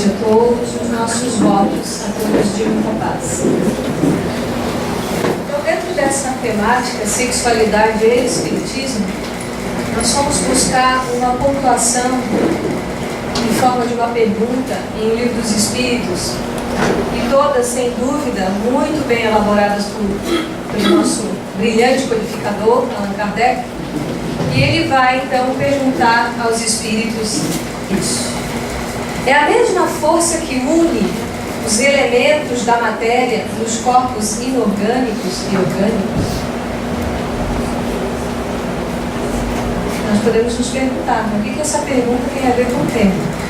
noite a todos, os nossos votos a todos de muita paz. Então, dentro dessa temática, sexualidade e espiritismo, nós fomos buscar uma pontuação em forma de uma pergunta em O Livro dos Espíritos, e todas, sem dúvida, muito bem elaboradas pelo nosso brilhante codificador, Allan Kardec, e ele vai, então, perguntar aos espíritos isso. É a mesma força que une os elementos da matéria nos corpos inorgânicos e orgânicos? Nós podemos nos perguntar, o que essa pergunta tem a ver com o tema?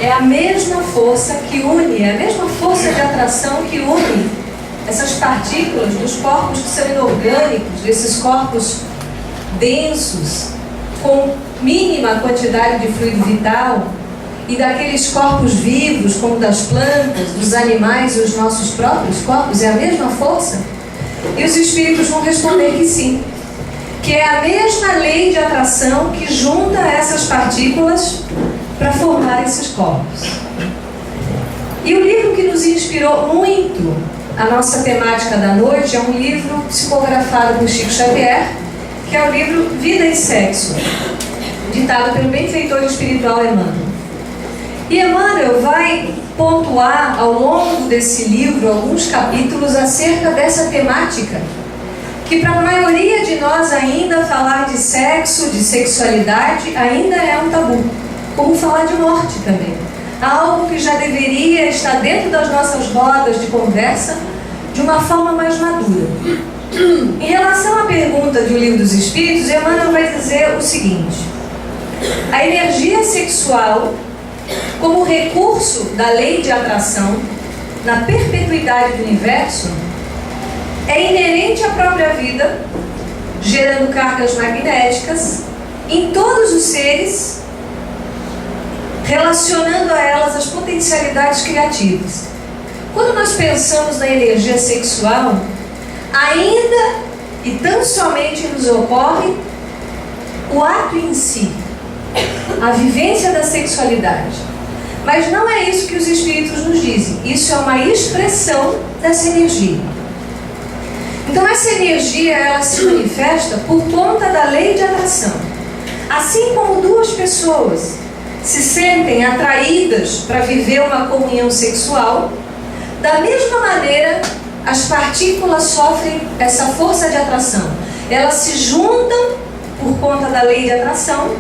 É a mesma força que une, é a mesma força de atração que une essas partículas dos corpos que são inorgânicos, desses corpos densos, com mínima quantidade de fluido vital, e daqueles corpos vivos, como das plantas, dos animais e os nossos próprios corpos, é a mesma força? E os espíritos vão responder que sim, que é a mesma lei de atração que junta essas partículas para formar esses corpos. E o livro que nos inspirou muito a nossa temática da noite é um livro psicografado por Chico Xavier, que é o livro Vida e Sexo, ditado pelo benfeitor espiritual Emmanuel. E Emmanuel vai pontuar ao longo desse livro alguns capítulos acerca dessa temática, que para a maioria de nós ainda falar de sexo, de sexualidade, ainda é um tabu, como falar de morte também. Algo que já deveria estar dentro das nossas rodas de conversa de uma forma mais madura. Em relação à pergunta do Livro dos Espíritos, Emmanuel vai dizer o seguinte: a energia sexual, como recurso da lei de atração na perpetuidade do universo, é inerente à própria vida, gerando cargas magnéticas em todos os seres, relacionando a elas as potencialidades criativas. Quando nós pensamos na energia sexual, ainda e tão somente nos ocorre o ato em si, a vivência da sexualidade. Mas não é isso que os espíritos nos dizem. Isso é uma expressão dessa energia. Então essa energia, ela se manifesta por conta da lei de atração. Assim como duas pessoas se sentem atraídas para viver uma comunhão sexual, da mesma maneira as partículas sofrem essa força de atração. Elas se juntam por conta da lei de atração,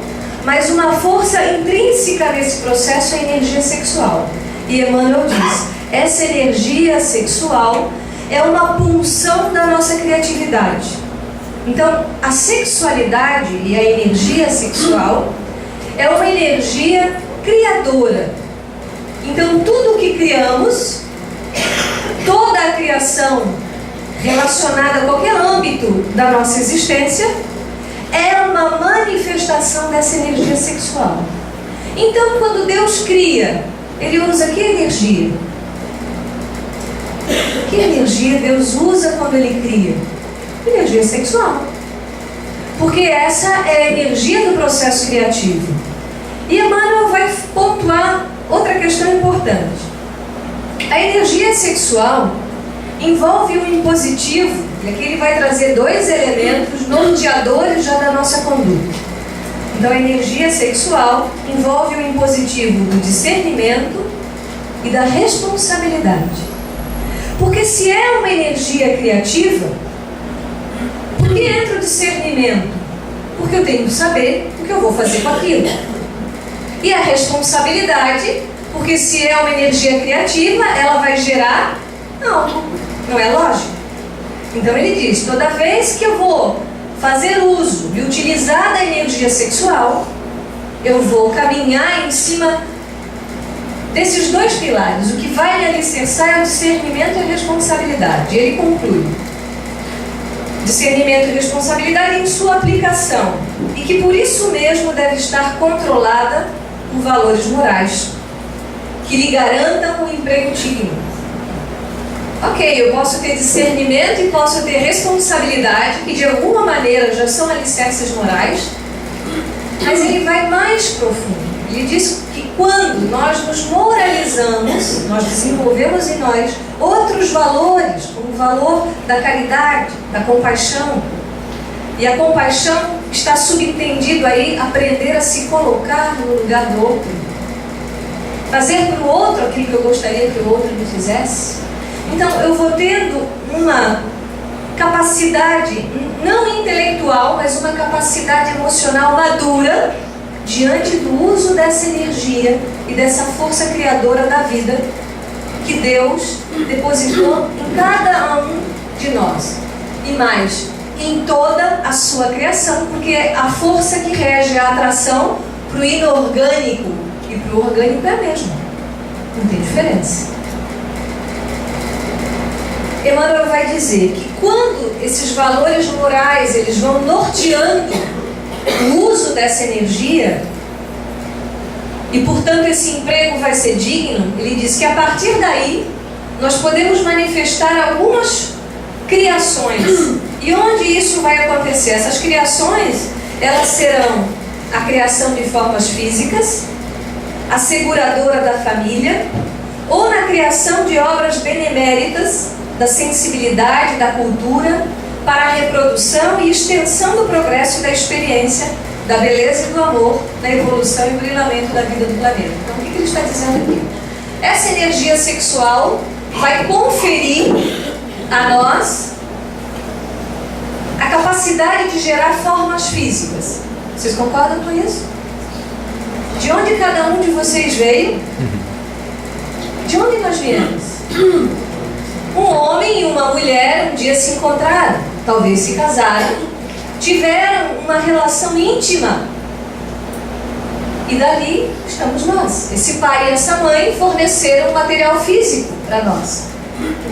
mas uma força intrínseca nesse processo é a energia sexual. E Emmanuel diz, essa energia sexual é uma pulsão da nossa criatividade. Então, a sexualidade e a energia sexual é uma energia criadora. Então, tudo o que criamos, toda a criação relacionada a qualquer âmbito da nossa existência, é uma manifestação dessa energia sexual. Então, quando Deus cria, Ele usa que energia? Que energia Deus usa quando Ele cria? Energia sexual. Porque essa é a energia do processo criativo. E Emmanuel vai pontuar outra questão importante. A energia sexual envolve um impositivo, e aqui ele vai trazer dois elementos norteadores já da nossa conduta. Então a energia sexual envolve o impositivo do discernimento e da responsabilidade. Porque se é uma energia criativa, por que entra o discernimento? Porque eu tenho que saber o que eu vou fazer com aquilo. E a responsabilidade, porque se é uma energia criativa, ela vai gerar algo. Não é lógico? Então ele diz, toda vez que eu vou fazer uso e utilizar da energia sexual, eu vou caminhar em cima desses dois pilares. O que vai me alicerçar é o discernimento e a responsabilidade. E ele conclui, discernimento e responsabilidade em sua aplicação, e que por isso mesmo deve estar controlada por valores morais que lhe garantam um emprego digno. Ok, eu posso ter discernimento e posso ter responsabilidade, que de alguma maneira já são alicerces morais, mas ele vai mais profundo. Ele diz que quando nós nos moralizamos, nós desenvolvemos em nós outros valores, como o valor da caridade, da compaixão. E a compaixão está subentendido aí aprender a se colocar no lugar do outro. Fazer para o outro aquilo que eu gostaria que o outro me fizesse. Então eu vou tendo uma capacidade, não intelectual, mas uma capacidade emocional madura diante do uso dessa energia e dessa força criadora da vida que Deus depositou em cada um de nós. E mais, em toda a sua criação, porque é a força que rege a atração para o inorgânico e para o orgânico é a mesma. Não tem diferença. Emmanuel vai dizer que quando esses valores morais eles vão norteando o uso dessa energia e portanto esse emprego vai ser digno, ele diz que a partir daí nós podemos manifestar algumas criações. E onde isso vai acontecer? Essas criações, elas serão a criação de formas físicas, a seguradora da família, ou na criação de obras beneméritas, da sensibilidade, da cultura, para a reprodução e extensão do progresso e da experiência, da beleza e do amor, da evolução e brilhamento da vida do planeta. Então, o que ele está dizendo aqui? Essa energia sexual vai conferir a nós a capacidade de gerar formas físicas. Vocês concordam com isso? De onde cada um de vocês veio? De onde nós viemos? Um homem e uma mulher um dia se encontraram, talvez se casaram, tiveram uma relação íntima. E dali estamos nós. Esse pai e essa mãe forneceram material físico para nós.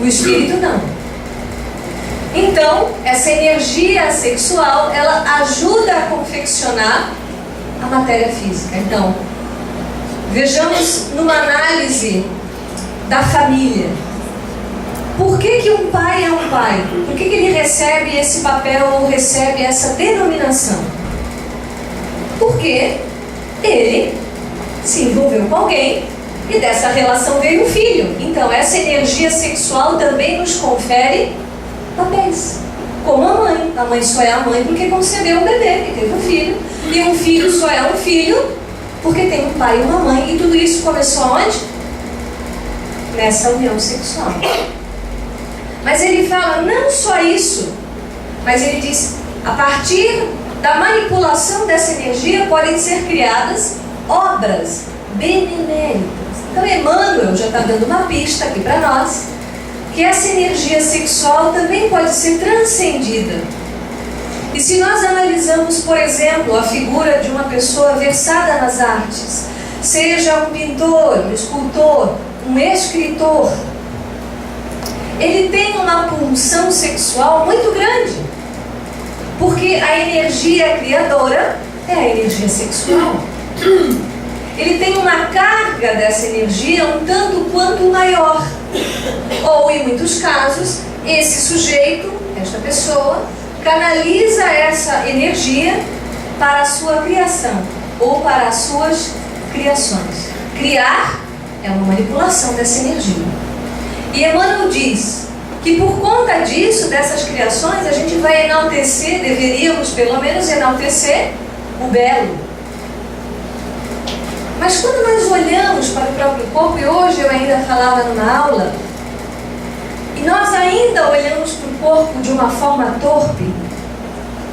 O espírito não. Então, essa energia sexual, ela ajuda a confeccionar a matéria física. Então, vejamos numa análise da família. Por que um pai é um pai? Por que ele recebe esse papel ou recebe essa denominação? Porque ele se envolveu com alguém e dessa relação veio um filho. Então, essa energia sexual também nos confere papéis. Como a mãe só é a mãe porque concebeu um bebê, que teve um filho. E um filho só é um filho porque tem um pai e uma mãe. E tudo isso começou onde? Nessa união sexual. Mas ele fala não só isso, mas ele diz, a partir da manipulação dessa energia podem ser criadas obras beneméritas. Então Emmanuel já está dando uma pista aqui para nós, que essa energia sexual também pode ser transcendida. E se nós analisamos, por exemplo, a figura de uma pessoa versada nas artes, seja um pintor, um escultor, um escritor, ele tem uma pulsão sexual muito grande, porque a energia criadora é a energia sexual. Ele tem uma carga dessa energia um tanto quanto maior. Ou, em muitos casos, esse sujeito, esta pessoa, canaliza essa energia para a sua criação ou para as suas criações. Criar é uma manipulação dessa energia. E Emmanuel diz que por conta disso, dessas criações, a gente vai enaltecer, deveríamos pelo menos enaltecer o belo. Mas quando nós olhamos para o próprio corpo, e hoje eu ainda falava numa aula, e nós ainda olhamos para o corpo de uma forma torpe,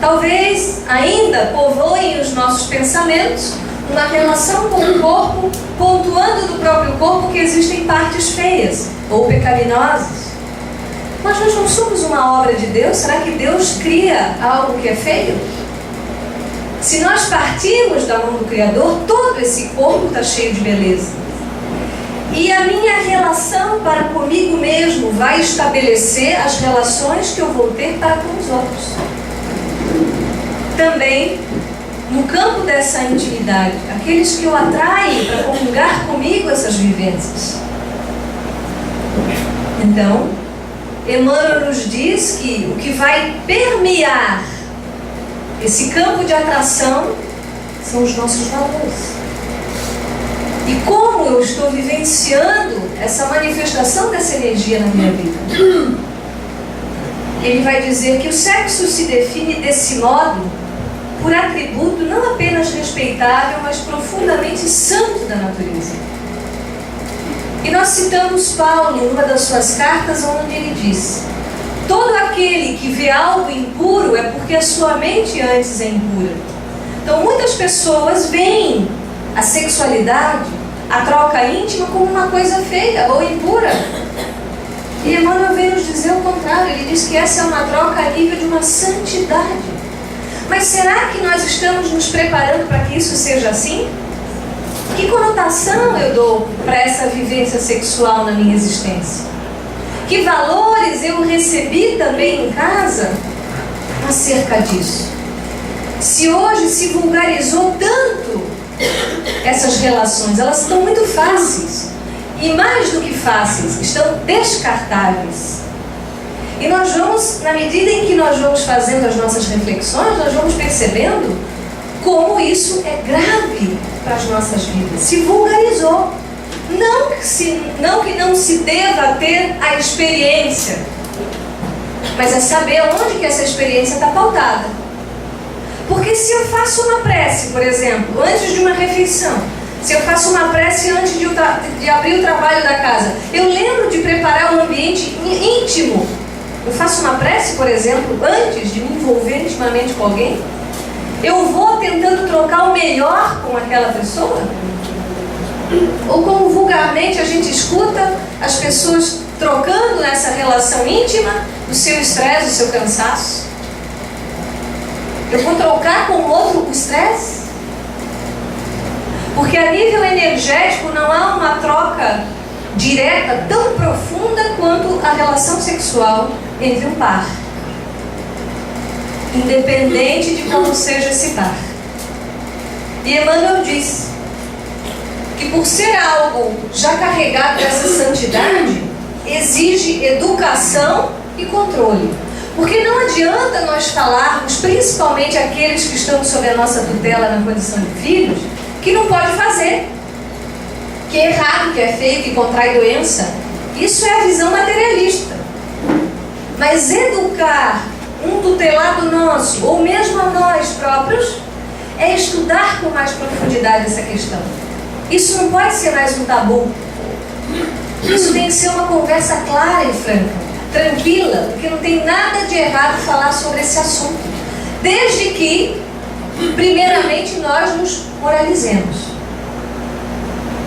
talvez ainda povoem os nossos pensamentos uma relação com o corpo, pontuando do próprio corpo que existem partes feias ou pecaminosas. Mas nós não somos uma obra de Deus? Será que Deus cria algo que é feio? Se nós partirmos da mão do Criador, todo esse corpo está cheio de beleza. E a minha relação para comigo mesmo vai estabelecer as relações que eu vou ter para com os outros. Também, no campo dessa intimidade, aqueles que eu atraio para comungar comigo essas vivências. Então, Emmanuel nos diz que o que vai permear esse campo de atração são os nossos valores. E como eu estou vivenciando essa manifestação dessa energia na minha vida? Ele vai dizer que o sexo se define desse modo por atributo não apenas respeitável, mas profundamente santo da natureza. E nós citamos Paulo em uma das suas cartas, onde ele diz: todo aquele que vê algo impuro é porque a sua mente antes é impura. Então muitas pessoas veem a sexualidade, a troca íntima, como uma coisa feia ou impura. E Emmanuel vem nos dizer o contrário. Ele diz que essa é uma troca a nível de uma santidade. Mas será que nós estamos nos preparando para que isso seja assim? Que conotação eu dou para essa vivência sexual na minha existência? Que valores eu recebi também em casa acerca disso? Se hoje se vulgarizou tanto essas relações, elas estão muito fáceis. E mais do que fáceis, estão descartáveis. E nós vamos, na medida em que nós vamos fazendo as nossas reflexões, nós vamos percebendo como isso é grave para as nossas vidas. Se vulgarizou. Não que não se deva ter a experiência, mas é saber onde que essa experiência está pautada. Porque se eu faço uma prece, por exemplo, antes de uma refeição, se eu faço uma prece antes de abrir o trabalho da casa, eu lembro de preparar um ambiente íntimo. Eu faço uma prece, por exemplo, antes de me envolver intimamente com alguém. Eu vou tentando trocar o melhor com aquela pessoa. Ou como vulgarmente a gente escuta as pessoas trocando nessa relação íntima o seu estresse, o seu cansaço. Eu vou trocar com o outro o estresse? Porque a nível energético não há uma troca direta tão profunda quanto a relação sexual entre um par, independente de como seja esse par. E Emmanuel diz que por ser algo já carregado dessa santidade, exige educação e controle. Porque não adianta nós falarmos, principalmente aqueles que estão sob a nossa tutela na condição de filhos, que não pode fazer, que é errado, que é feio, que contrai doença. Isso é a visão materialista. Mas educar um tutelado nosso, ou mesmo a nós próprios, é estudar com mais profundidade essa questão. Isso não pode ser mais um tabu. Isso tem que ser uma conversa clara e franca, tranquila, porque não tem nada de errado falar sobre esse assunto, desde que, primeiramente, nós nos moralizemos.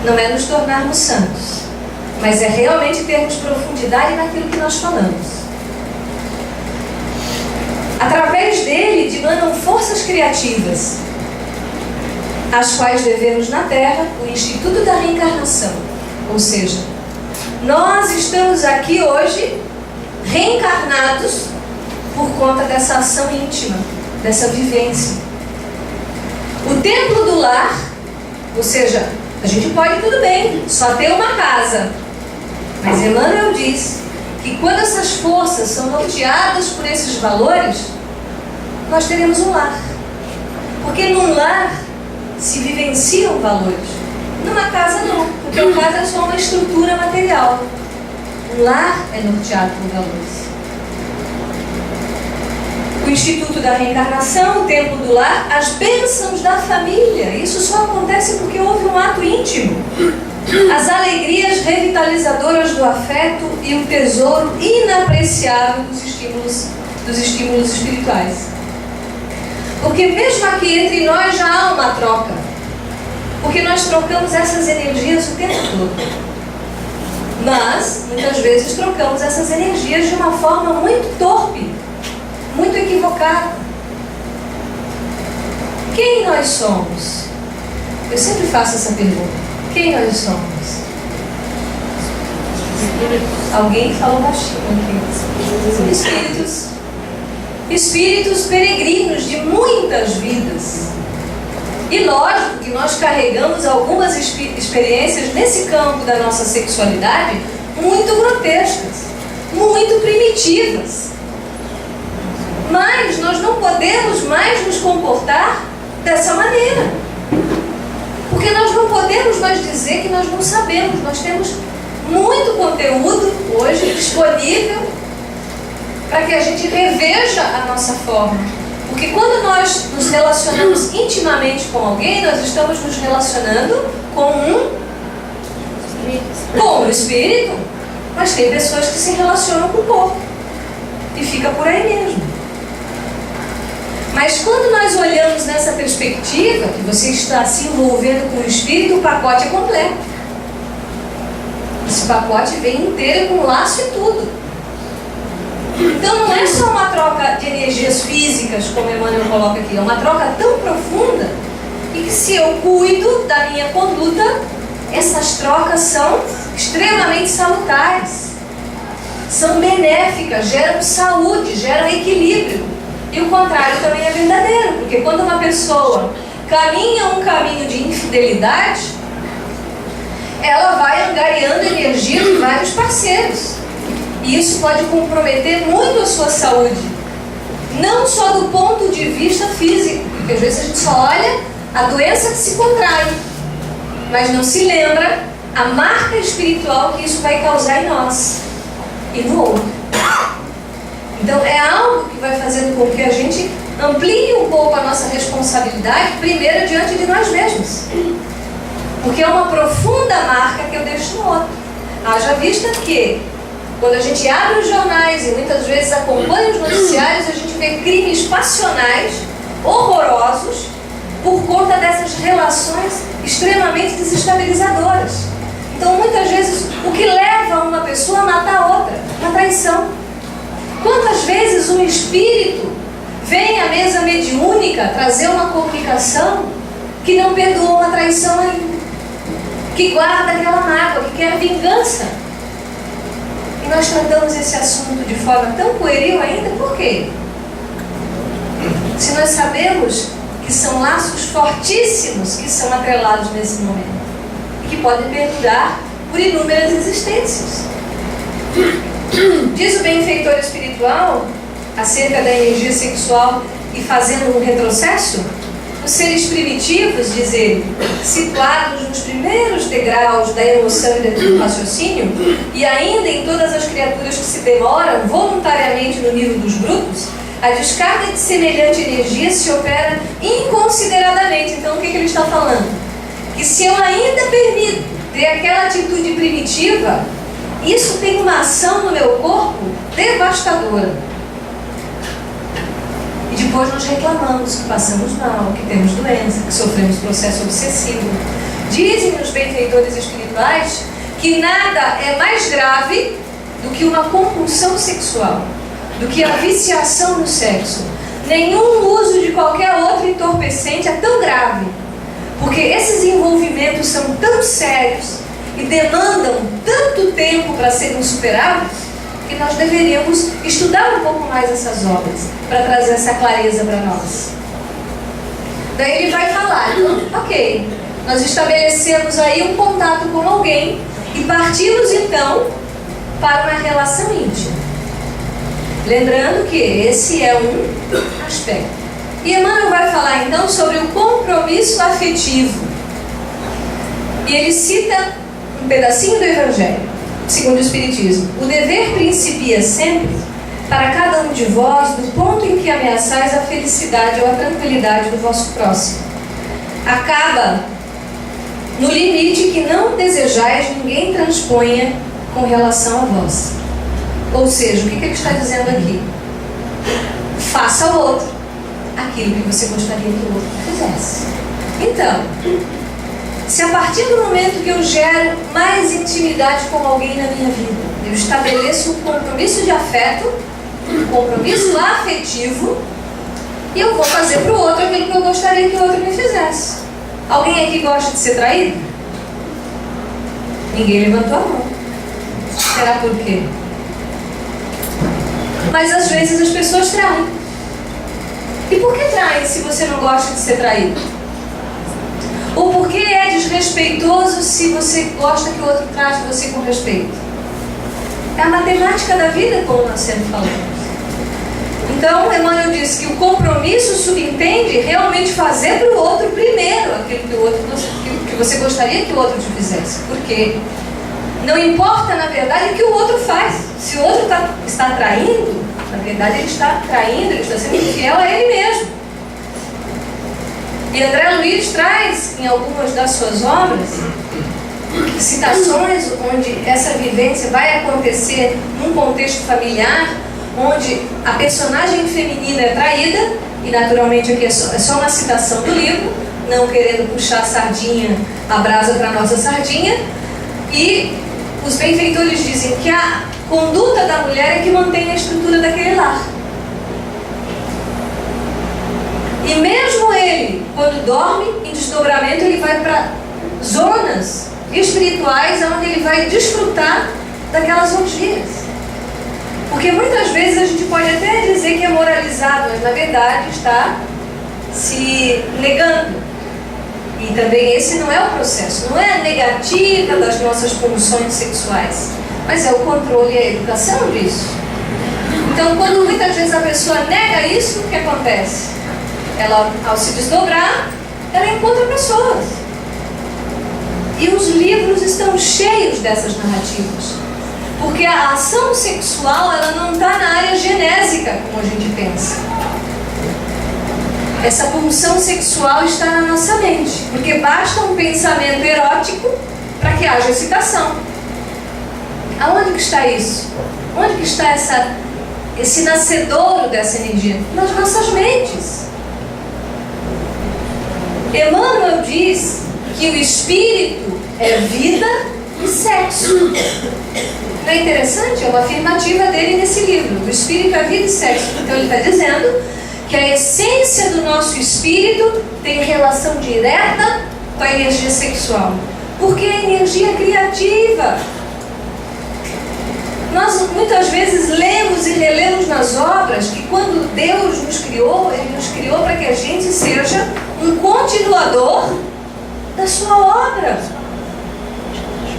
Não é nos tornarmos santos, mas é realmente termos profundidade naquilo que nós falamos. Através dele dimanam forças criativas, as quais devemos na Terra o Instituto da Reencarnação. Ou seja, nós estamos aqui hoje reencarnados por conta dessa ação íntima, dessa vivência. O templo do lar, ou seja, a gente pode tudo bem, só ter uma casa. Mas Emmanuel diz que quando essas forças são norteadas por esses valores, nós teremos um lar. Porque num lar se vivenciam valores. Numa casa não, porque a casa é só uma estrutura material. Um lar é norteado por valores. O Instituto da Reencarnação, o Templo do Lar, as bênçãos da família. Isso só acontece porque houve um ato íntimo. As alegrias revitalizadoras do afeto e o tesouro inapreciável dos estímulos espirituais. Porque mesmo aqui entre nós já há uma troca. Porque nós trocamos essas energias o tempo todo. Mas, muitas vezes, trocamos essas energias de uma forma muito torpe, muito equivocada. Quem nós somos? Eu sempre faço essa pergunta. Quem nós somos? Alguém falou baixinho aqui. Espíritos. Espíritos peregrinos de muitas vidas. E lógico que nós carregamos algumas experiências nesse campo da nossa sexualidade muito grotescas, muito primitivas. Mas nós não podemos mais nos comportar dessa maneira. Porque nós não podemos mais dizer que nós não sabemos. Nós temos muito conteúdo hoje disponível para que a gente reveja a nossa forma. Porque quando nós nos relacionamos intimamente com alguém, nós estamos nos relacionando com o espírito. Mas tem pessoas que se relacionam com o corpo. E fica por aí mesmo. Mas quando nós olhamos nessa perspectiva, que você está se envolvendo com o espírito, o pacote é completo. Esse pacote vem inteiro com laço e tudo. Então não é só uma troca de energias físicas, como Emmanuel coloca aqui, é uma troca tão profunda e que, se eu cuido da minha conduta, essas trocas são extremamente salutares, são benéficas, geram saúde, geram equilíbrio. E o contrário também é verdadeiro, porque quando uma pessoa caminha um caminho de infidelidade, ela vai angariando energia de vários parceiros. E isso pode comprometer muito a sua saúde. Não só do ponto de vista físico, porque às vezes a gente só olha a doença que se contrai, mas não se lembra a marca espiritual que isso vai causar em nós e no outro. Então é algo que vai fazendo com que a gente amplie um pouco a nossa responsabilidade, primeiro diante de nós mesmos. Porque é uma profunda marca que eu deixo no outro. Haja vista que, quando a gente abre os jornais e muitas vezes acompanha os noticiários, a gente vê crimes passionais horrorosos por conta dessas relações extremamente desestabilizadoras. Então, muitas vezes, o que leva uma pessoa a matar a outra? Uma traição. Quantas vezes um espírito vem à mesa mediúnica trazer uma comunicação que não perdoou uma traição ainda, que guarda aquela mágoa, que quer vingança? E nós tratamos esse assunto de forma tão pueril ainda, por quê? Se nós sabemos que são laços fortíssimos que são atrelados nesse momento e que podem perdurar por inúmeras existências. Diz o benfeitor espiritual acerca da energia sexual e fazendo um retrocesso, os seres primitivos, diz ele, situados nos primeiros degraus da emoção e do raciocínio, e ainda em todas as criaturas que se demoram voluntariamente no nível dos brutos, a descarga de semelhante energia se opera inconsideradamente. Então o que ele está falando? Que se eu ainda permito ter aquela atitude primitiva, isso tem uma ação no meu corpo devastadora. E depois nós reclamamos que passamos mal, que temos doença, que sofremos processo obsessivo. Dizem os benfeitores espirituais que nada é mais grave do que uma compulsão sexual, do que a viciação no sexo. Nenhum uso de qualquer outro entorpecente é tão grave, porque esses envolvimentos são tão sérios e demandam tanto tempo para serem superados, que nós deveríamos estudar um pouco mais essas obras para trazer essa clareza para nós. Daí ele vai falar, então, ok, nós estabelecemos aí um contato com alguém e partimos então para uma relação íntima. Lembrando que esse é um aspecto. E Emmanuel vai falar então sobre o compromisso afetivo. E ele cita um pedacinho do Evangelho, segundo o Espiritismo. O dever principia sempre, para cada um de vós, do ponto em que ameaçais a felicidade ou a tranquilidade do vosso próximo. Acaba no limite que não desejais ninguém transponha com relação a vós. Ou seja, o que ele está dizendo aqui? Faça ao outro aquilo que você gostaria que o outro fizesse. Então, se a partir do momento que eu gero mais intimidade com alguém na minha vida, eu estabeleço um compromisso de afeto, um compromisso afetivo, e eu vou fazer para o outro aquilo que eu gostaria que o outro me fizesse. Alguém aqui gosta de ser traído? Ninguém levantou a mão. Será por quê? Mas às vezes as pessoas traem. E por que traem se você não gosta de ser traído? Ou por que é desrespeitoso se você gosta que o outro trate você com respeito? É a matemática da vida, como nós sempre falamos. Então, Emmanuel disse que o compromisso subentende realmente fazer para o outro primeiro aquilo que você gostaria que o outro te fizesse. Por quê? Não importa, na verdade, o que o outro faz. Se o outro está traindo, na verdade ele está traindo, ele está sendo infiel a ele mesmo. E André Luiz traz, em algumas das suas obras, citações onde essa vivência vai acontecer num contexto familiar, onde a personagem feminina é traída, e naturalmente aqui é só uma citação do livro, não querendo puxar a brasa para a nossa sardinha, e os benfeitores dizem que a conduta da mulher é que mantém a estrutura daquele lar. E mesmo ele, quando dorme, em desdobramento, ele vai para zonas espirituais onde ele vai desfrutar daquelas orgias. Porque muitas vezes a gente pode até dizer que é moralizado, mas na verdade está se negando. E também esse não é o processo, não é a negativa das nossas pulsões sexuais, mas é o controle e a educação disso. Então, quando muitas vezes a pessoa nega isso, o que acontece? Ela, ao se desdobrar, ela encontra pessoas. E os livros estão cheios dessas narrativas. Porque a ação sexual, ela não está na área genésica, como a gente pensa. Essa pulsão sexual está na nossa mente, porque basta um pensamento erótico para que haja excitação. Aonde que está isso? Onde que está esse nascedouro dessa energia? Nas nossas mentes. Emmanuel diz que o espírito é vida e sexo. Não é interessante? É uma afirmativa dele nesse livro. O espírito é vida e sexo. Então ele está dizendo que a essência do nosso espírito tem relação direta com a energia sexual, porque é energia criativa. Nós muitas vezes lemos e relemos nas obras que quando Deus nos criou, Ele nos criou para que a gente seja um continuador da sua obra.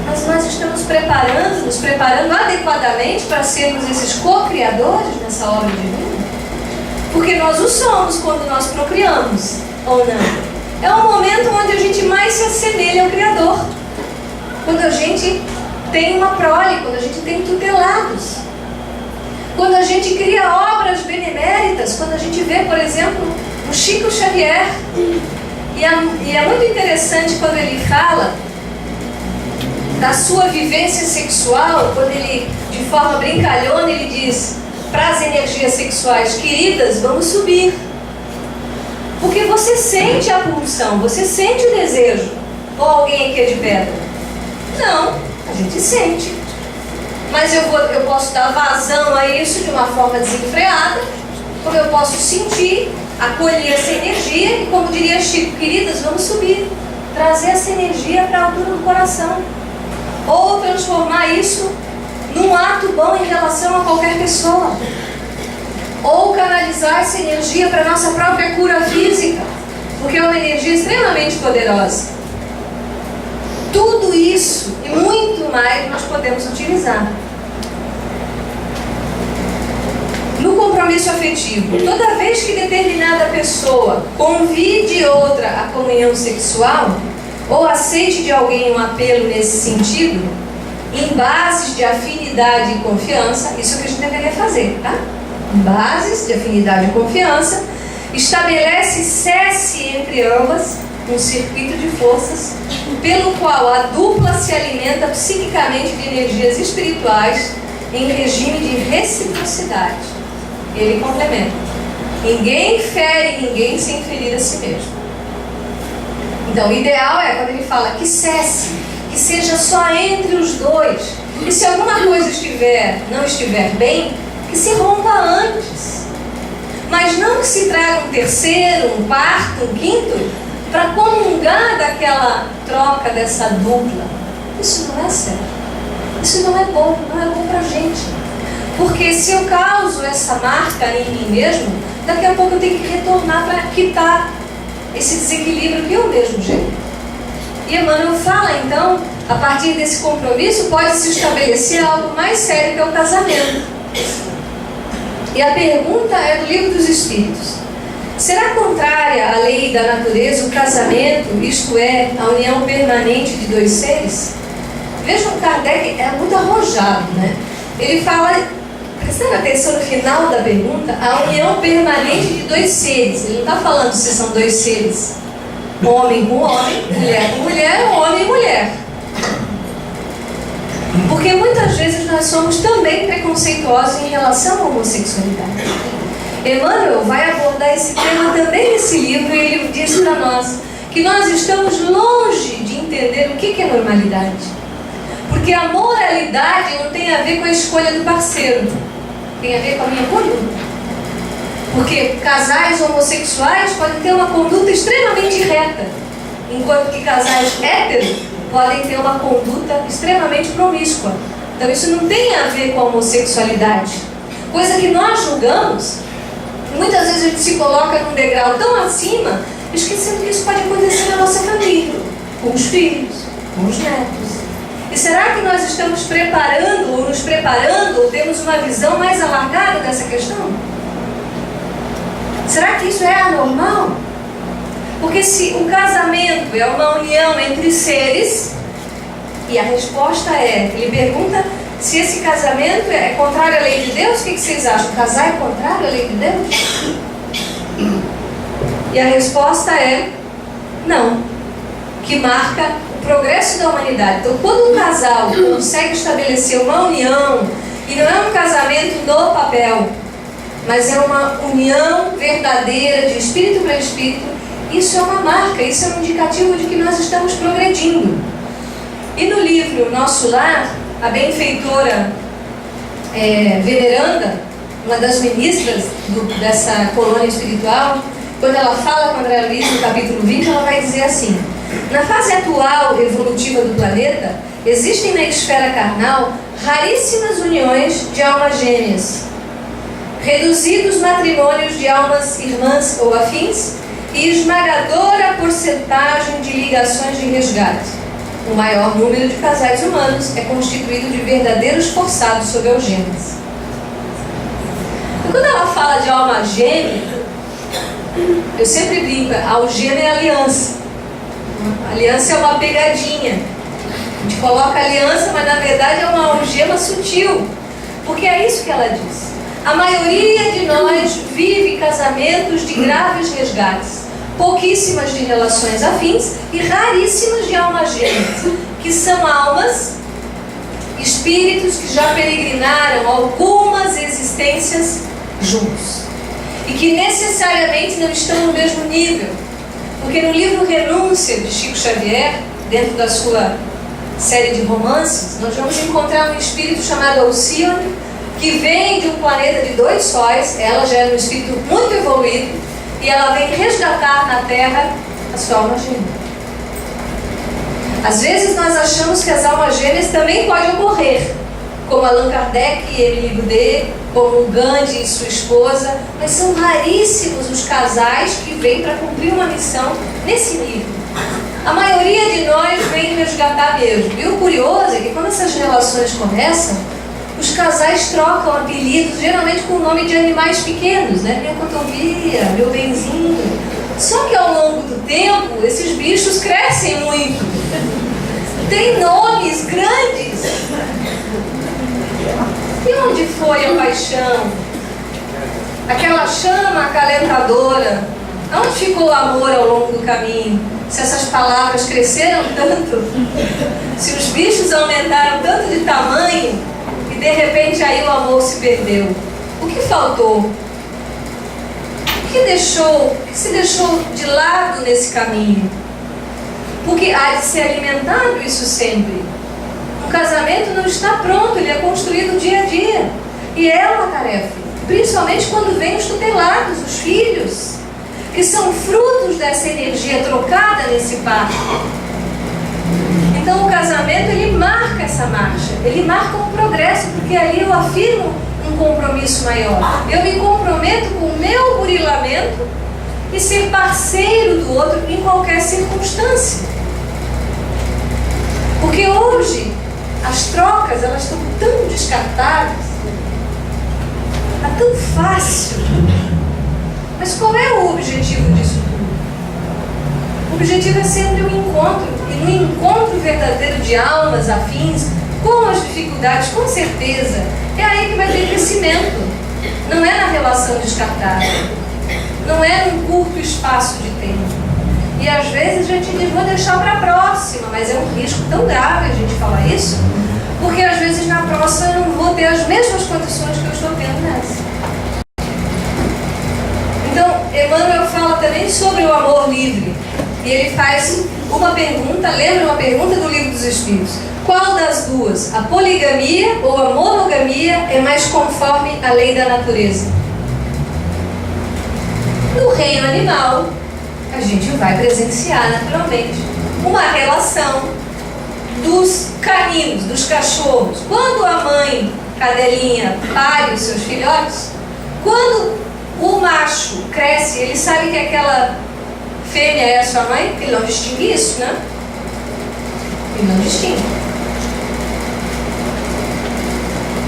Mas nós estamos nos preparando adequadamente para sermos esses co-criadores nessa obra divina? Porque nós o somos quando nós procriamos, ou não? É o momento onde a gente mais se assemelha ao Criador. Quando a gente tem uma prole, quando a gente tem tutelados. Quando a gente cria obras beneméritas, quando a gente vê, por exemplo, o Chico Xavier. E é muito interessante quando ele fala da sua vivência sexual, quando ele, de forma brincalhona, ele diz: para as energias sexuais queridas, vamos subir. Porque você sente a pulsão, você sente o desejo. Ou alguém aqui é de pedra? Não, a gente sente. Mas eu posso dar vazão a isso de uma forma desenfreada, como eu posso sentir, acolher essa energia e, como diria Chico, queridas, vamos subir. Trazer essa energia para a altura do coração. Ou transformar isso num ato bom em relação a qualquer pessoa. Ou canalizar essa energia para a nossa própria cura física, porque é uma energia extremamente poderosa. Tudo isso e muito mais nós podemos utilizar. No compromisso afetivo, toda vez que determinada pessoa convide outra à comunhão sexual, ou aceite de alguém um apelo nesse sentido, em bases de afinidade e confiança, isso é o que a gente deveria fazer, tá? Em bases de afinidade e confiança, estabelece cesse entre ambas um circuito de forças pelo qual a dupla se alimenta psiquicamente de energias espirituais em regime de reciprocidade. Ele complementa: ninguém fere ninguém sem ferir a si mesmo. Então, o ideal é quando ele fala que cesse, que seja só entre os dois. E se alguma coisa não estiver bem, que se rompa antes. Mas não que se traga um terceiro, um quarto, um quinto, para comungar daquela troca dessa dupla. Isso não é certo. Isso não é bom para a gente. Porque se eu causo essa marca em mim mesmo, daqui a pouco eu tenho que retornar para quitar esse desequilíbrio do mesmo jeito. E Emmanuel fala, então, a partir desse compromisso pode se estabelecer algo mais sério, que é o casamento. E a pergunta é do Livro dos Espíritos. Será contrária à lei da natureza o casamento, isto é, a união permanente de dois seres? Vejam, Kardec é muito arrojado, né? Ele fala, prestando atenção no final da pergunta, a união permanente de dois seres. Ele não está falando se são dois seres, homem com homem, mulher com mulher, homem e mulher. Porque muitas vezes nós somos também preconceituosos em relação à homossexualidade. Emmanuel vai abordar esse tema também nesse livro, e ele diz para nós que nós estamos longe de entender o que é normalidade. Porque a moralidade não tem a ver com a escolha do parceiro, tem a ver com a minha conduta. Porque casais homossexuais podem ter uma conduta extremamente reta, enquanto que casais héteros podem ter uma conduta extremamente promíscua. Então isso não tem a ver com a homossexualidade. Coisa que nós julgamos. Muitas vezes a gente se coloca num degrau tão acima, esquecendo que isso pode acontecer na nossa família, com os filhos, com os netos. E será que nós estamos preparando, ou nos preparando, ou temos uma visão mais alargada dessa questão? Será que isso é anormal? Porque se o casamento é uma união entre seres, e a resposta é, ele pergunta se esse casamento é contrário à lei de Deus, o que vocês acham? Casar é contrário à lei de Deus? E a resposta é não, que marca o progresso da humanidade. Então, quando um casal consegue estabelecer uma união, e não é um casamento no papel, mas é uma união verdadeira de espírito para espírito, isso é uma marca, isso é um indicativo de que nós estamos progredindo. E no livro Nosso Lar, a benfeitora veneranda, uma das ministras dessa colônia espiritual, quando ela fala com André Luiz no capítulo 20, ela vai dizer assim: na fase atual evolutiva do planeta, existem na esfera carnal raríssimas uniões de almas gêmeas, reduzidos matrimônios de almas irmãs ou afins e esmagadora porcentagem de ligações de resgate. O maior número de casais humanos é constituído de verdadeiros forçados sob algemas. E quando ela fala de alma gêmea, eu sempre brinco, a algema é aliança. A aliança é uma pegadinha. A gente coloca aliança, mas na verdade é uma algema sutil. Porque é isso que ela diz. A maioria de nós vive casamentos de graves resgates. Pouquíssimas de relações afins e raríssimas de almas gêmeas, que são almas, espíritos que já peregrinaram algumas existências juntos e que necessariamente não estão no mesmo nível, porque no livro Renúncia de Chico Xavier, dentro da sua série de romances, nós vamos encontrar um espírito chamado Alcione, que vem de um planeta de 2 sóis. Ela já é um espírito muito evoluído, e ela vem resgatar na Terra a sua alma gêmea. Às vezes nós achamos que as almas gêmeas também podem ocorrer, como Allan Kardec e Émile Boudet, como Gandhi e sua esposa, mas são raríssimos os casais que vêm para cumprir uma missão nesse nível. A maioria de nós vem resgatar mesmo. E o curioso é que quando essas relações começam, os casais trocam apelidos, geralmente com o nome de animais pequenos, né? Minha cotovia, meu benzinho. Só que ao longo do tempo, esses bichos crescem muito. Tem nomes grandes. E onde foi a paixão? Aquela chama acalentadora? Onde ficou o amor ao longo do caminho? Se essas palavras cresceram tanto, se os bichos aumentaram tanto de tamanho, e de repente aí o amor se perdeu. O que faltou? O que se deixou de lado nesse caminho? Porque há de ser alimentado isso sempre. O casamento não está pronto, ele é construído dia a dia. E é uma tarefa, principalmente quando vêm os tutelados, os filhos, que são frutos dessa energia trocada nesse parto. Então o casamento, ele marca essa marcha, ele marca um progresso, porque ali eu afirmo um compromisso maior. Eu me comprometo com o meu burilamento e ser parceiro do outro em qualquer circunstância. Porque hoje as trocas, elas estão tão descartáveis. Está tão fácil. Mas qual é o objetivo disso tudo? O objetivo é sempre o encontro. E no encontro verdadeiro de almas afins, com as dificuldades, com certeza, é aí que vai ter crescimento. Não é na relação descartável. Não é num curto espaço de tempo. E às vezes a gente diz, vou deixar para a próxima, mas é um risco tão grave a gente falar isso, porque às vezes na próxima eu não vou ter as mesmas condições que eu estou tendo nessa. Então, Emmanuel fala também sobre o amor livre. E ele faz uma pergunta, lembra uma pergunta do Livro dos Espíritos. Qual das duas, a poligamia ou a monogamia, é mais conforme a lei da natureza? No reino animal, a gente vai presenciar naturalmente uma relação dos caninos, dos cachorros. Quando a mãe cadelinha pare os seus filhotes, quando o macho cresce, ele sabe que aquela fêmea é a sua mãe, ele não distingue isso, né? Ele não distingue.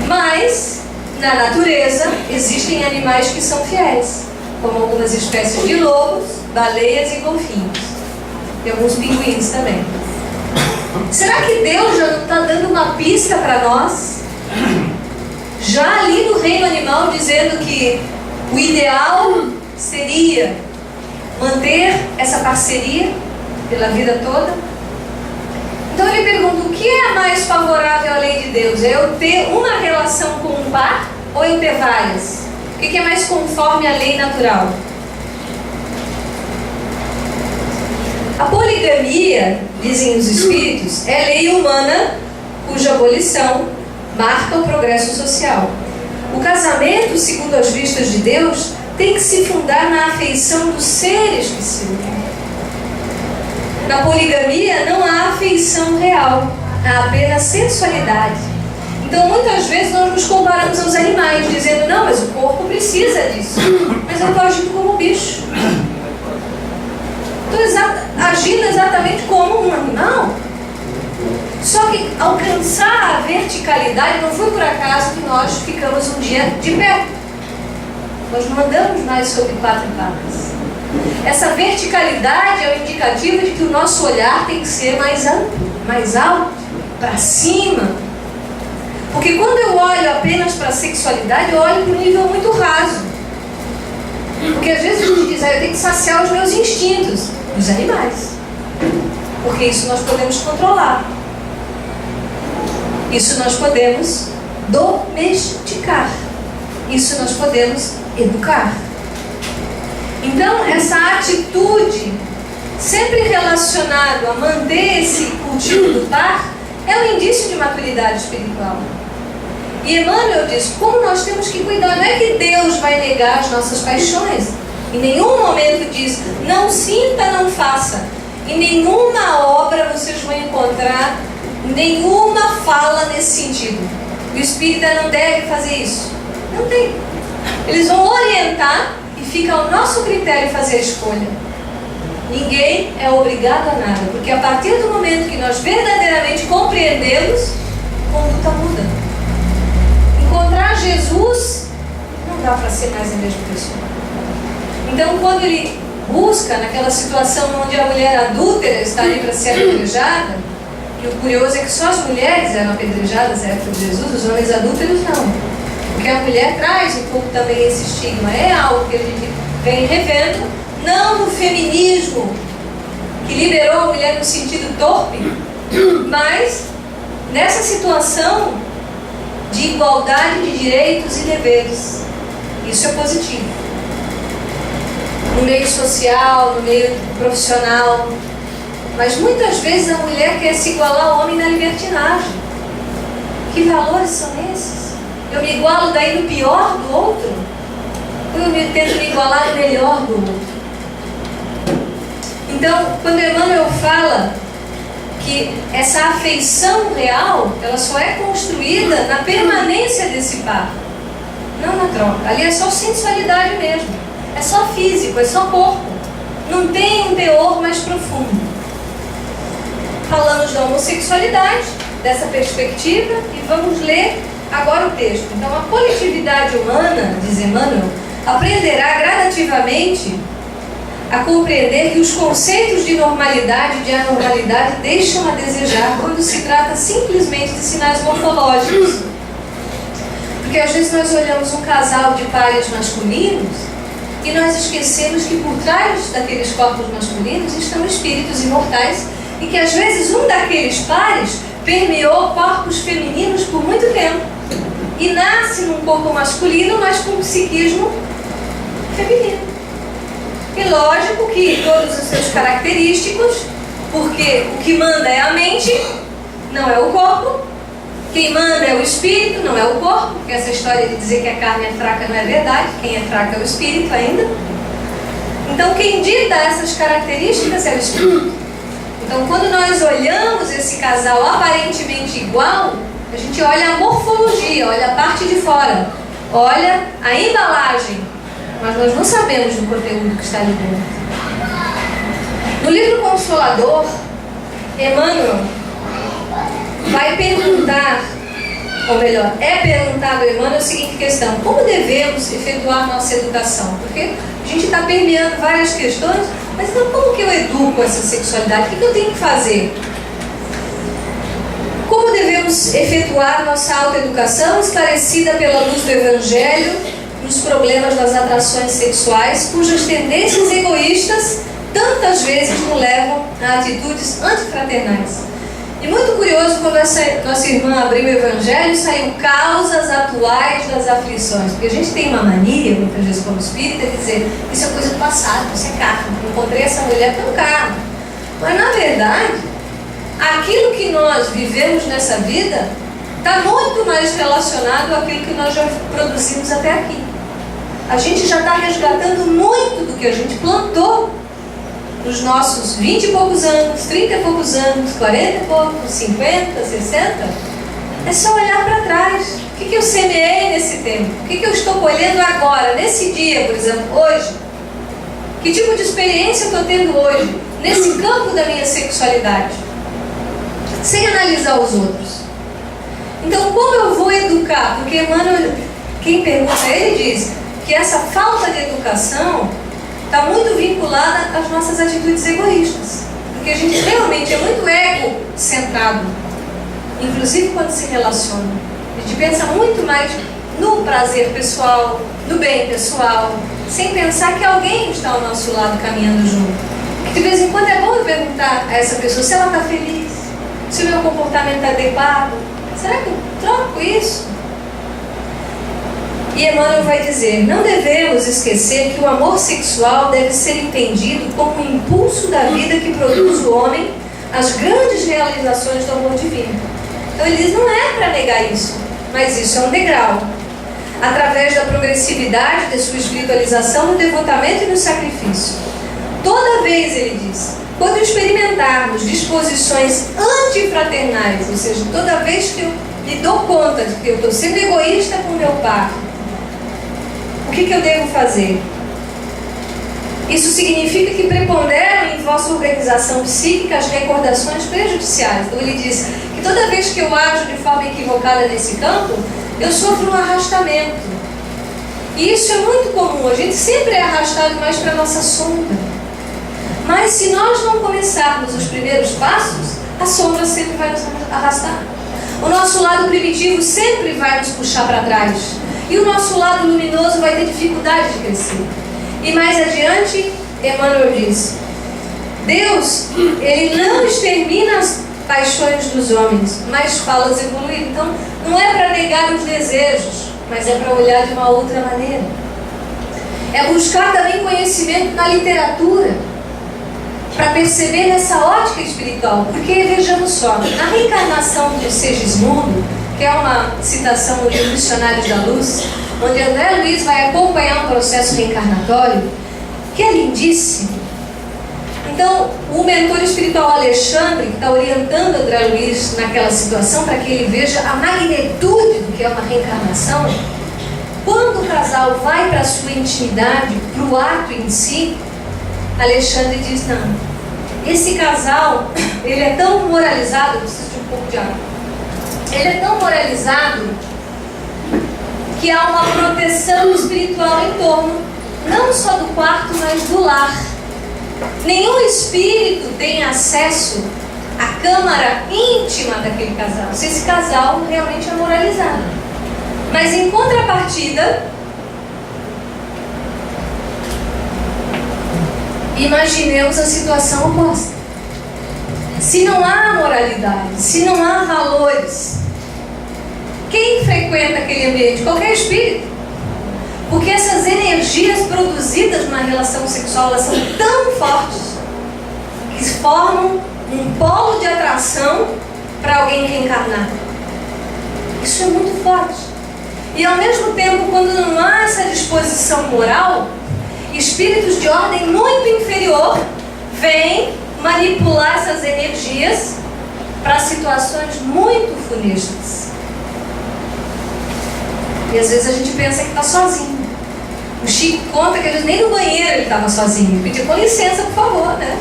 Mas, na natureza, existem animais que são fiéis, como algumas espécies de lobos, baleias e golfinhos. E alguns pinguins também. Será que Deus já não está dando uma pista para nós? Já ali no reino animal, dizendo que o ideal seria manter essa parceria pela vida toda? Então ele pergunta, o que é mais favorável à lei de Deus? É eu ter uma relação com um par ou eu ter várias? O que é mais conforme à lei natural? A poligamia, dizem os espíritos, é lei humana cuja abolição marca o progresso social. O casamento, segundo as vistas de Deus, tem que se fundar na afeição dos seres que se unem. Na poligamia não há afeição real, há apenas sensualidade. Então muitas vezes nós nos comparamos aos animais, dizendo, não, mas o corpo precisa disso. Mas eu estou agindo como bicho. Estou agindo exatamente como um animal. Só que alcançar a verticalidade não foi por acaso que nós ficamos um dia de pé. Nós não andamos mais sobre 4 patas. Essa verticalidade é o indicativo de que o nosso olhar tem que ser mais amplo, mais alto, para cima. Porque quando eu olho apenas para a sexualidade, eu olho para um nível muito raso. Porque às vezes a gente diz, eu tenho que saciar os meus instintos, dos animais. Porque isso nós podemos controlar. Isso nós podemos domesticar. Isso nós podemos educar. Então, essa atitude, sempre relacionada a manter esse cultivo do par, é um indício de maturidade espiritual. E Emmanuel diz, como nós temos que cuidar, não é que Deus vai negar as nossas paixões. Em nenhum momento diz, não sinta, não faça. Em nenhuma obra vocês vão encontrar nenhuma fala nesse sentido. O espírita não deve fazer isso. Não tem. Eles vão orientar e fica ao nosso critério fazer a escolha. Ninguém é obrigado a nada, porque a partir do momento que nós verdadeiramente compreendemos, a conduta muda. Encontrar Jesus não dá para ser mais a mesma pessoa. Então, quando ele busca naquela situação onde a mulher adúltera está ali para ser apedrejada, e o curioso é que só as mulheres eram apedrejadas na época de Jesus, os homens adúlteros não. Porque a mulher traz um pouco também esse estigma. É algo que a gente vem revendo, não no feminismo, que liberou a mulher no sentido torpe, mas nessa situação de igualdade de direitos e deveres. Isso é positivo. No meio social, no meio profissional. Mas muitas vezes a mulher quer se igualar ao homem na libertinagem. Que valores são esses? Eu me igualo daí no pior do outro? Ou eu tento me igualar no melhor do outro? Então, quando Emmanuel fala que essa afeição real, ela só é construída na permanência desse par, não na troca. Ali é só sensualidade mesmo, é só físico, é só corpo, não tem um teor mais profundo. Falamos da homossexualidade, dessa perspectiva e vamos ler agora o texto. Então, a coletividade humana, diz Emmanuel, aprenderá gradativamente a compreender que os conceitos de normalidade e de anormalidade deixam a desejar quando se trata simplesmente de sinais morfológicos. Porque às vezes nós olhamos um casal de pares masculinos e nós esquecemos que por trás daqueles corpos masculinos estão espíritos imortais e que às vezes um daqueles pares permeou corpos femininos por muito tempo e nasce num corpo masculino, mas com um psiquismo feminino. E lógico que todos os seus característicos, porque o que manda é a mente, não é o corpo. Quem manda é o espírito, não é o corpo, porque essa história de dizer que a carne é fraca não é verdade, quem é fraco é o espírito ainda. Então quem dita essas características é o espírito. Então quando nós olhamos esse casal aparentemente igual, a gente olha a morfologia, olha a parte de fora, olha a embalagem, mas nós não sabemos do conteúdo que está ali dentro. No livro Consolador, Emmanuel vai perguntar, ou melhor, é perguntado a Emmanuel a seguinte questão: como devemos efetuar nossa educação? Porque a gente está permeando várias questões, mas então como que eu educo essa sexualidade? O que eu tenho que fazer? Como devemos efetuar nossa autoeducação esclarecida pela luz do Evangelho nos problemas das atrações sexuais, cujas tendências egoístas tantas vezes nos levam a atitudes antifraternais? E muito curioso, quando essa nossa irmã abriu o Evangelho, saiu causas atuais das aflições. Porque a gente tem uma mania, muitas vezes como espírita, de dizer: isso é coisa do passado, isso é carne. Encontrei essa mulher tão carne. Mas na verdade, aquilo que nós vivemos nessa vida está muito mais relacionado àquilo que nós já produzimos até aqui. A gente já está resgatando muito do que a gente plantou nos nossos 20 e poucos anos, 30 e poucos anos, 40 e poucos, 50, 60. É só olhar para trás. O que eu semeei nesse tempo? O que eu estou colhendo agora, nesse dia, por exemplo, hoje? Que tipo de experiência eu estou tendo hoje, nesse campo da minha sexualidade? Sem analisar os outros. Então, como eu vou educar? Porque Emmanuel, quem pergunta, ele diz que essa falta de educação está muito vinculada às nossas atitudes egoístas. Porque a gente realmente é muito ego-centrado, inclusive quando se relaciona. A gente pensa muito mais no prazer pessoal, no bem pessoal, sem pensar que alguém está ao nosso lado caminhando junto. De vez em quando é bom eu perguntar a essa pessoa se ela está feliz, se o meu comportamento é adequado. Será que eu troco isso? E Emmanuel vai dizer: não devemos esquecer que o amor sexual deve ser entendido como um impulso da vida que produz o homem às grandes realizações do amor divino. Então ele diz: não é para negar isso, mas isso é um degrau. Através da progressividade de sua espiritualização no devotamento e no sacrifício. Toda vez, ele diz, quando experimentarmos disposições antifraternais, ou seja, toda vez que eu me dou conta de que eu estou sendo egoísta com o meu par, o que eu devo fazer? Isso significa que preponderam em vossa organização psíquica as recordações prejudiciais. Então ele diz que toda vez que eu ajo de forma equivocada nesse campo, eu sofro um arrastamento. E isso é muito comum, a gente sempre é arrastado mais para a nossa sombra. Mas se nós não começarmos os primeiros passos, a sombra sempre vai nos arrastar. O nosso lado primitivo sempre vai nos puxar para trás. E o nosso lado luminoso vai ter dificuldade de crescer. E mais adiante, Emmanuel diz: Deus, Ele não extermina as paixões dos homens, mas fala-as evoluir. Então, não é para negar os desejos, mas é para olhar de uma outra maneira. É buscar também conhecimento na literatura, para perceber nessa ótica espiritual. Porque, vejamos só, na reencarnação de Segismundo, que é uma citação no livro Missionários da Luz, onde André Luiz vai acompanhar um processo reencarnatório, que é lindíssimo. Então, o mentor espiritual Alexandre, que está orientando André Luiz naquela situação, para que ele veja a magnitude do que é uma reencarnação, quando o casal vai para a sua intimidade, para o ato em si, Alexandre diz: não, esse casal, ele é tão moralizado, eu preciso de um pouco de água. ele é tão moralizado que há uma proteção espiritual em torno, não só do quarto, mas do lar. Nenhum espírito tem acesso à câmara íntima daquele casal, se esse casal realmente é moralizado. Mas em contrapartida, imaginemos a situação oposta. Se não há moralidade, se não há valores, quem frequenta aquele ambiente? Qualquer espírito. Porque essas energias produzidas na relação sexual, elas são tão fortes que formam um polo de atração para alguém reencarnar. Isso é muito forte. E ao mesmo tempo, quando não há essa disposição moral, espíritos de ordem muito inferior vêm manipular essas energias para situações muito funestas. E às vezes a gente pensa que está sozinho. O Chico conta que às vezes nem no banheiro ele estava sozinho. Pedia com licença, por favor, né?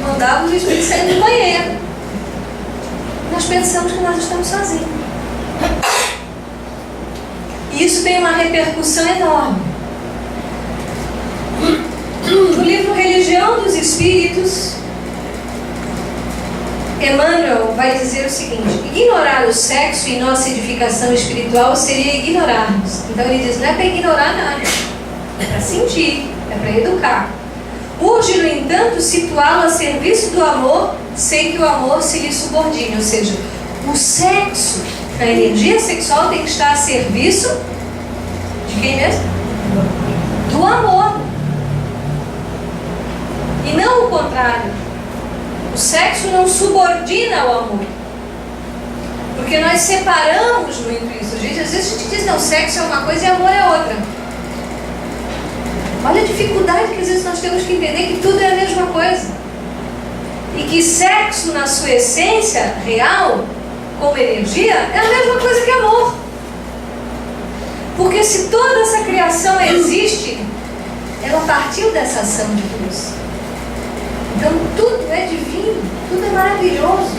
Mandava os espíritos sair do banheiro. Nós pensamos que nós estamos sozinhos. E isso tem uma repercussão enorme. No livro Religião dos Espíritos, Emmanuel vai dizer o seguinte: ignorar o sexo em nossa edificação espiritual seria ignorarmos. Então ele diz, não é para ignorar nada, é para sentir, é para educar. Urge, no entanto, situá-lo a serviço do amor, sem que o amor se lhe subordine. Ou seja, o sexo, a energia sexual tem que estar a serviço de quem mesmo? Do amor. E não o contrário. O sexo não subordina ao amor. Porque nós separamos muito isso. Gente, às vezes a gente diz, não, sexo é uma coisa e amor é outra. Olha a dificuldade que às vezes nós temos que entender que tudo é a mesma coisa. E que sexo, na sua essência real, como energia, é a mesma coisa que amor. Porque se toda essa criação existe, ela partiu dessa ação de Deus. Então tudo é divino, tudo é maravilhoso.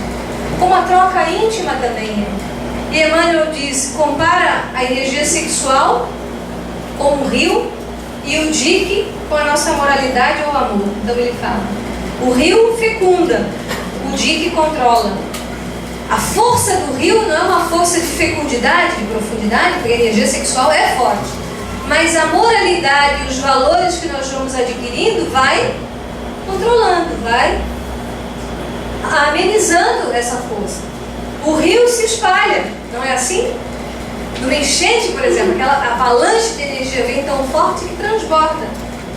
Como a troca íntima também é. E Emmanuel diz, compara a energia sexual com o rio e o dique com a nossa moralidade ou amor. Então ele fala, o rio fecunda, o dique controla. A força do rio não é uma força de fecundidade, de profundidade, porque a energia sexual é forte. Mas a moralidade e os valores que nós vamos adquirindo vai controlando, vai amenizando essa força. O rio se espalha, não é assim? Numa enchente, por exemplo, aquela avalanche de energia vem tão forte que transborda,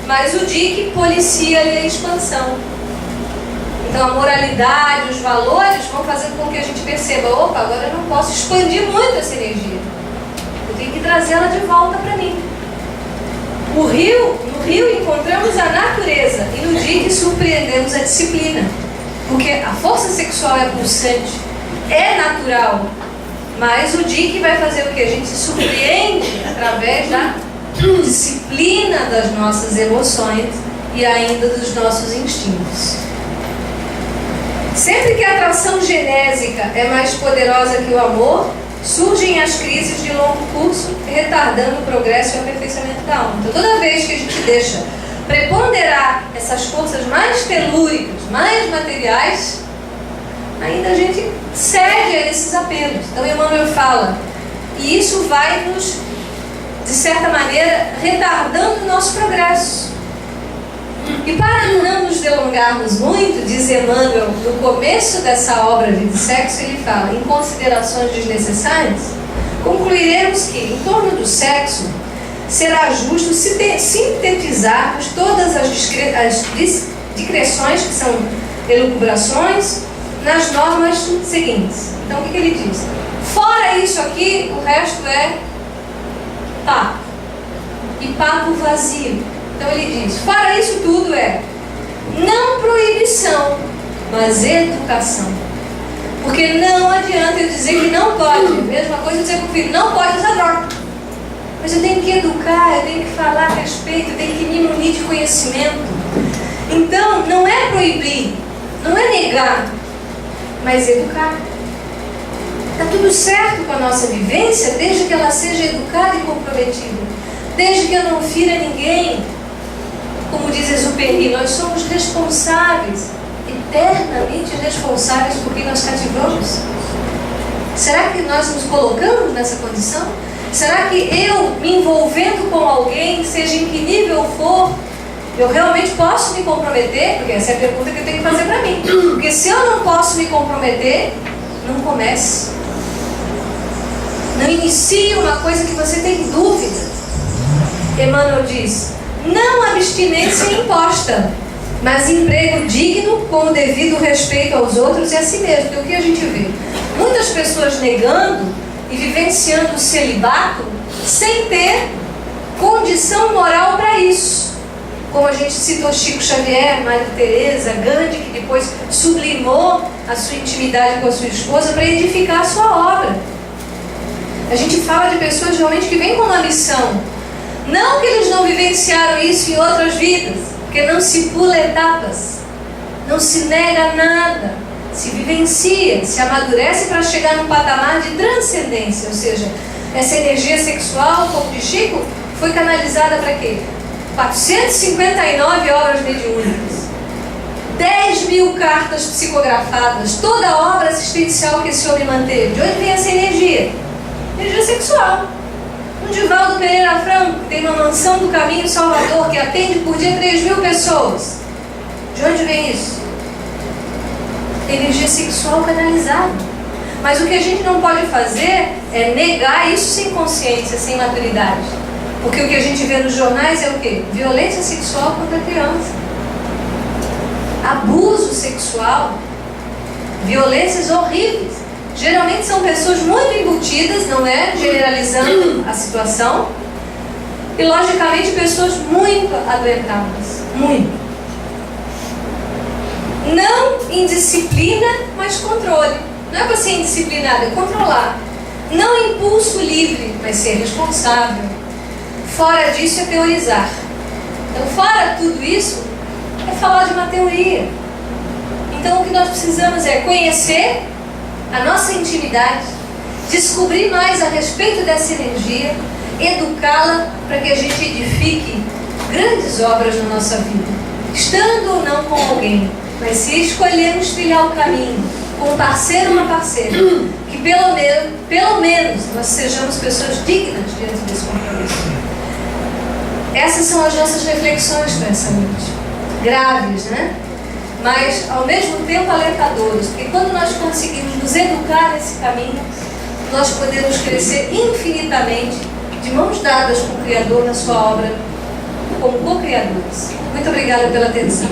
mas o dique policia ali a expansão. Então a moralidade, os valores vão fazendo com que a gente perceba, opa, agora eu não posso expandir muito essa energia, eu tenho que trazê-la de volta para mim. No rio encontramos a natureza e no dique surpreendemos a disciplina, porque a força sexual é pulsante, é natural, mas o dique vai fazer o que? A gente se surpreende através da disciplina das nossas emoções e ainda dos nossos instintos. Sempre que a atração genésica é mais poderosa que o amor, surgem as crises de longo curso, retardando o progresso e o aperfeiçoamento da alma. Então, toda vez que a gente deixa preponderar essas forças mais telúricas, mais materiais, ainda a gente cede a esses apelos. Então, Emmanuel fala, e isso vai nos, de certa maneira, retardando o nosso progresso. E para não nos delongarmos muito, diz Emmanuel, no começo dessa obra de sexo, ele fala, em considerações desnecessárias, concluiremos que, em torno do sexo, será justo sintetizarmos todas as discreções, que são elucubrações, nas normas seguintes. Então, o que ele diz? Fora isso aqui, o resto é papo. E papo vazio. Então ele diz, fora isso tudo é não proibição, mas educação. Porque não adianta eu dizer que não pode. Mesma coisa eu dizer para o filho, não pode usar droga. Mas eu tenho que educar, eu tenho que falar a respeito, eu tenho que me munir de conhecimento. Então, não é proibir, não é negar, mas educar. Está tudo certo com a nossa vivência, desde que ela seja educada e comprometida. Desde que eu não fira ninguém. Como diz Exupéry, nós somos responsáveis, eternamente responsáveis por quem nós cativamos. Será que nós nos colocamos nessa condição? Será que eu, me envolvendo com alguém, seja em que nível for, eu realmente posso me comprometer? Porque essa é a pergunta que eu tenho que fazer para mim. Porque se eu não posso me comprometer, não comece. Não inicie uma coisa que você tem dúvida. Emmanuel diz, não abstinência imposta, mas emprego digno com o devido respeito aos outros e a si mesmo. Porque o que a gente vê? Muitas pessoas negando e vivenciando o celibato sem ter condição moral para isso. Como a gente citou Chico Xavier, Maria Teresa, Gandhi, que depois sublimou a sua intimidade com a sua esposa para edificar a sua obra. A gente fala de pessoas realmente que vêm com uma missão. Não que eles não vivenciaram isso em outras vidas, porque não se pula etapas, não se nega nada, se vivencia, se amadurece para chegar num patamar de transcendência. Ou seja, essa energia sexual, como de Chico, foi canalizada para quê? 459 obras mediúnicas, 10.000 cartas psicografadas, toda a obra assistencial que esse homem manteve. De onde vem essa energia? Energia sexual. O Divaldo Pereira Franco tem uma mansão do Caminho Salvador que atende por dia 3.000 pessoas. De onde vem isso? Energia sexual canalizada. Mas o que a gente não pode fazer é negar isso sem consciência, sem maturidade. Porque o que a gente vê nos jornais é o quê? Violência sexual contra a criança, abuso sexual, violências horríveis. Geralmente são pessoas muito embutidas, não é? Generalizando a situação. E logicamente pessoas muito adoentadas. Muito. Não indisciplina, mas controle. Não é para ser indisciplinado, é controlar. Não impulso livre, mas ser responsável. Fora disso é teorizar. Então, fora tudo isso, é falar de uma teoria. Então, o que nós precisamos é conhecer a nossa intimidade, descobrir mais a respeito dessa energia, educá-la para que a gente edifique grandes obras na nossa vida, estando ou não com alguém, mas se escolhermos trilhar o caminho com um parceiro ou uma parceira, que pelo menos nós sejamos pessoas dignas diante desse compromisso. Essas são as nossas reflexões para essa noite. Graves, né? Mas ao mesmo tempo alentadoras, porque quando nós conseguimos nos educar nesse caminho, nós podemos crescer infinitamente, de mãos dadas com o Criador na sua obra, como co-criadores. Muito obrigada pela atenção.